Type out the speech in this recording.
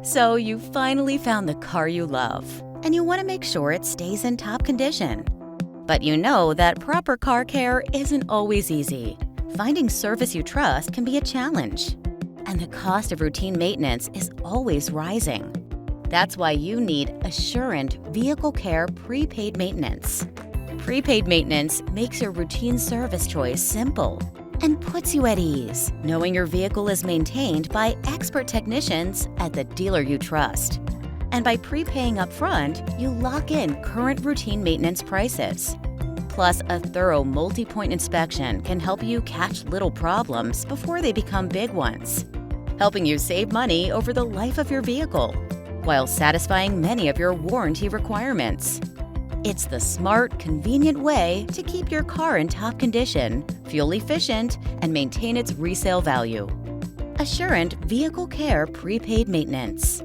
So you finally found the car you love, and you want to make sure it stays in top condition. But you know that proper car care isn't always easy. Finding service you trust can be a challenge, and the cost of routine maintenance is always rising. That's why you need Assurant Vehicle Care Prepaid Maintenance. Prepaid maintenance makes your routine service choice simple and puts you at ease, knowing your vehicle is maintained by expert technicians at the dealer you trust. And by prepaying upfront, you lock in current routine maintenance prices. Plus, a thorough multi-point inspection can help you catch little problems before they become big ones, helping you save money over the life of your vehicle, while satisfying many of your warranty requirements. It's the smart, convenient way to keep your car in top condition, fuel efficient, and maintain its resale value. Assurant Vehicle Care Prepaid Maintenance.